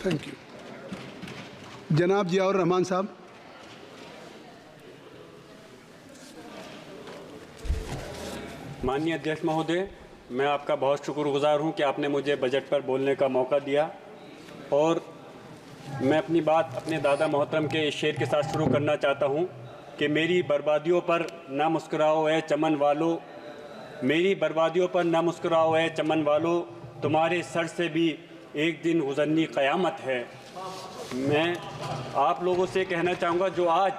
Thank you. जनाब जियाउर रहमान साहब। माननीय अध्यक्ष महोदय, मैं आपका बहुत शुक्रगुजार हूं कि आपने मुझे बजट पर बोलने का मौका दिया और मैं अपनी बात अपने दादा मोहतरम के इस शेर के साथ शुरू करना चाहता हूं कि मेरी बर्बादियों पर ना मुस्कुराओ ए चमन वालों, मेरी बर्बादियों पर ना मुस्कुराओ ए चमन वालों, तुम्हारे सर से भी एक दिन गुजरनी क़यामत है। मैं आप लोगों से कहना चाहूँगा जो आज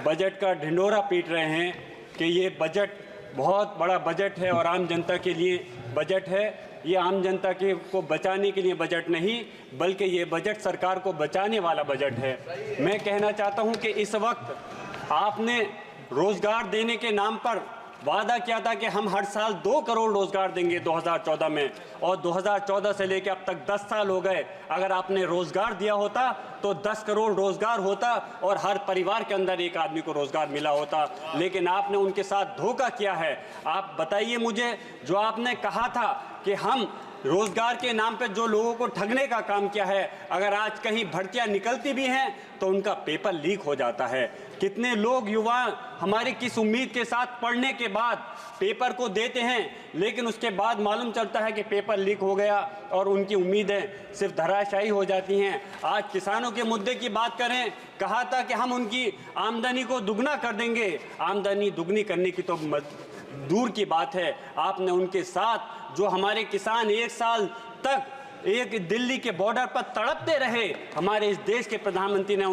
बजट का ढिंढोरा पीट रहे हैं कि ये बजट बहुत बड़ा बजट है और आम जनता के लिए बजट है, ये आम जनता के को बचाने के लिए बजट नहीं बल्कि ये बजट सरकार को बचाने वाला बजट है। मैं कहना चाहता हूं कि इस वक्त आपने रोज़गार देने के नाम पर वादा किया था कि हम हर साल 2 करोड़ रोज़गार देंगे 2014 में, और 2014 से लेकर अब तक 10 साल हो गए। अगर आपने रोज़गार दिया होता तो 10 करोड़ रोज़गार होता और हर परिवार के अंदर एक आदमी को रोज़गार मिला होता, लेकिन आपने उनके साथ धोखा किया है। आप बताइए मुझे, जो आपने कहा था कि हम रोज़गार के नाम पे जो लोगों को ठगने का काम किया है, अगर आज कहीं भर्तियां निकलती भी हैं तो उनका पेपर लीक हो जाता है। कितने लोग युवा हमारे किस उम्मीद के साथ पढ़ने के बाद पेपर को देते हैं, लेकिन उसके बाद मालूम चलता है कि पेपर लीक हो गया और उनकी उम्मीदें सिर्फ धराशायी हो जाती हैं। आज किसानों के मुद्दे की बात करें, कहा था कि हम उनकी आमदनी को दुगना कर देंगे। आमदनी दुगनी करने की तो दूर की बात है, आपने उनके साथ जो हमारे किसान 1 साल तक एक दिल्ली के बॉर्डर पर तड़पते रहे, हमारे इस देश के प्रधानमंत्री ने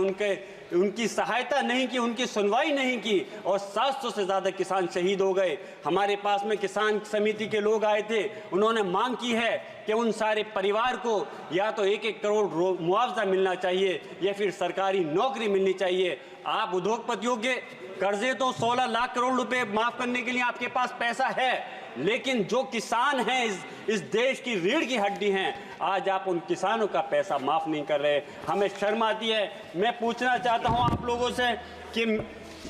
उनकी सहायता नहीं की, उनकी सुनवाई नहीं की और 700 से ज़्यादा किसान शहीद हो गए। हमारे पास में किसान समिति के लोग आए थे, उन्होंने मांग की है कि उन सारे परिवार को या तो 1-1 करोड़ मुआवजा मिलना चाहिए या फिर सरकारी नौकरी मिलनी चाहिए। आप उद्योगपतियों के कर्जे तो 16 लाख करोड़ रुपए माफ़ करने के लिए आपके पास पैसा है, लेकिन जो किसान हैं इस देश की रीढ़ की हड्डी हैं, आज आप उन किसानों का पैसा माफ़ नहीं कर रहे। हमें शर्म आती है। मैं पूछना चाहता हूं आप लोगों से कि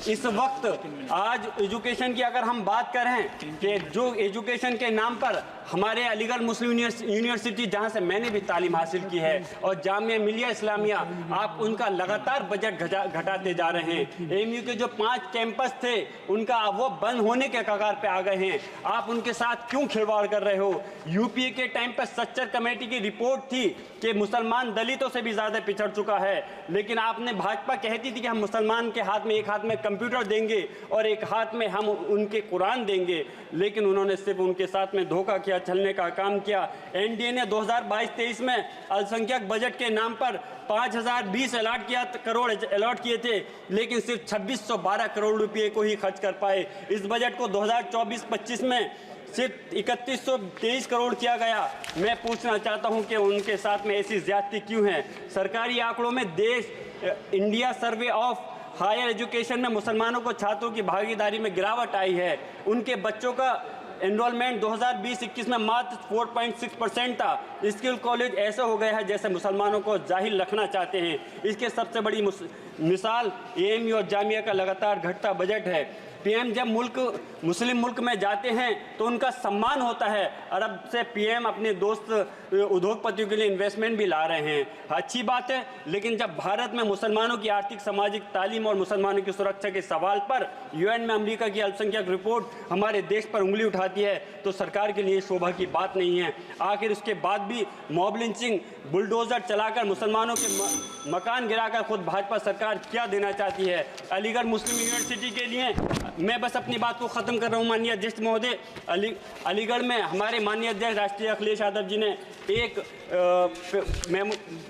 इस वक्त आज एजुकेशन की अगर हम बात करें कि जो एजुकेशन के नाम पर हमारे अलीगढ़ मुस्लिम यूनिवर्सिटी, जहां से मैंने भी तालीम हासिल की है, और जामिया मिलिया इस्लामिया, आप उनका लगातार बजट घटाते जा रहे हैं। एएमयू के जो 5 कैंपस थे उनका वो बंद होने के कगार पे आ गए हैं। आप उनके साथ क्यों खिलवाड़ कर रहे हो? यूपीए के टाइम पर सच्चर कमेटी की रिपोर्ट थी कि मुसलमान दलितों से भी ज़्यादा पिछड़ चुका है, लेकिन आपने भाजपा कहती थी कि हम मुसलमान के हाथ में एक हाथ में कंप्यूटर देंगे और एक हाथ में हम उनके कुरान देंगे, लेकिन उन्होंने सिर्फ उनके साथ में धोखा किया, छलने का काम किया। एनडीए ने 2022-23 में अल्पसंख्यक बजट के नाम पर 5020 करोड़ अलॉट किए थे, लेकिन सिर्फ 2612 करोड़ रुपए को ही खर्च कर पाए। इस बजट को 2024-25 में सिर्फ 3123 करोड़ किया गया। मैं पूछना चाहता हूं कि उनके साथ में ऐसी ज्यादती क्यों है? सरकारी आंकड़ों में India survey of higher education में मुसलमानों को छात्रों की भागीदारी में गिरावट आई है। उनके बच्चों का एनरोलमेंट 2020-21 में मात्र 4.6% था। स्किल कॉलेज ऐसे हो गया है जैसे मुसलमानों को जाहिल रखना चाहते हैं। इसके सबसे बड़ी मिसाल एएमयू और जामिया का लगातार घटता बजट है। पीएम जब मुस्लिम मुल्क में जाते हैं तो उनका सम्मान होता है। अरब से पीएम अपने दोस्त उद्योगपतियों के लिए इन्वेस्टमेंट भी ला रहे हैं, अच्छी बात है, लेकिन जब भारत में मुसलमानों की आर्थिक, सामाजिक, तालीम और मुसलमानों की सुरक्षा के सवाल पर यूएन में अमेरिका की अल्पसंख्यक रिपोर्ट हमारे देश पर उंगली उठाती है तो सरकार के लिए शोभा की बात नहीं है। आखिर उसके बाद भी मॉब लिंचिंग, बुलडोजर चलाकर मुसलमानों के मकान गिराकर खुद भाजपा सरकार क्या देना चाहती है? अलीगढ़ मुस्लिम यूनिवर्सिटी के लिए मैं बस अपनी बात को ख़त्म कर रहा हूँ। माननीय अध्यक्ष महोदय, अलीगढ़ में हमारे माननीय अध्यक्ष राष्ट्रीय अखिलेश यादव जी ने एक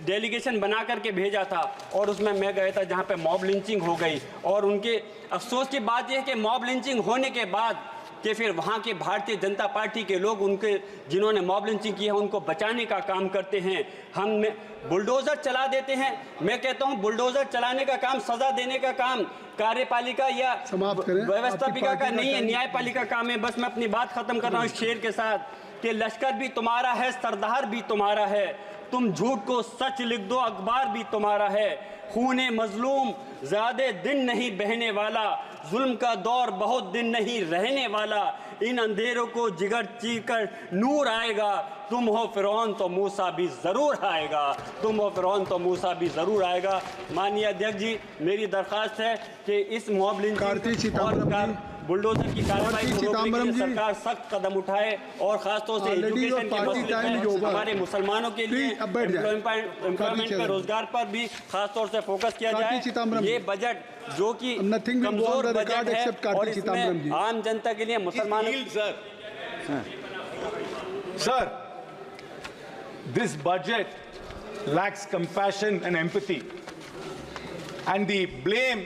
डेलीगेशन बना करके भेजा था और उसमें मैं गया था जहाँ पे मॉब लिंचिंग हो गई, और उनके अफसोस की बात यह है कि मॉब लिंचिंग होने के बाद कि फिर वहाँ के भारतीय जनता पार्टी के लोग उनके जिन्होंने मॉब लिंचिंग की है उनको बचाने का काम करते हैं। हम बुलडोज़र चला देते हैं। मैं कहता हूँ बुलडोज़र चलाने का काम, सज़ा देने का काम कार्यपालिका या व्यवस्थापिका का नहीं है, न्यायपालिका काम है। बस मैं अपनी बात ख़त्म कर रहा हूँ इस शेर के साथ कि लश्कर भी तुम्हारा है, सरदार भी तुम्हारा है, तुम झूठ को सच लिख दो, अखबार भी तुम्हारा है, खूने मजलूम ज़्यादा दिन नहीं बहने वाला, जुल्म का दौर बहुत दिन नहीं रहने वाला, इन अंधेरों को जिगर चीर कर नूर आएगा। तुम हो फिरौन तो मूसा भी जरूर आएगा, तुम हो फिरौन तो मूसा भी जरूर आएगा। माननीय अध्यक्ष जी, मेरी दरख्वास्त है कि इस मॉब कार्तिक लिंचिंग चिदम्बरम और जी, बुलडोजर की कार्रवाई कार्तिक को रोकने के चिदम्बरम लिए जी, सरकार सख्त कदम उठाए और खासतौर से Already एजुकेशन your के party मसले time is पर, over. हमारे मुसलमानों के लिए Please, अब बैठ जाए। एम्प्लॉयमेंट कार्तिक पर, रोजगार पर भी खासतौर से फोकस किया कार्तिक जाए। चिदम्बरम ये जी। बजट जो कि Nothing will go on कमजोर the बजट record है except कार्तिक और चिदम्बरम जी। इसमें आम जनता के लिए मुसलमानों Sir, this budget lacks compassion and empathy. And the blame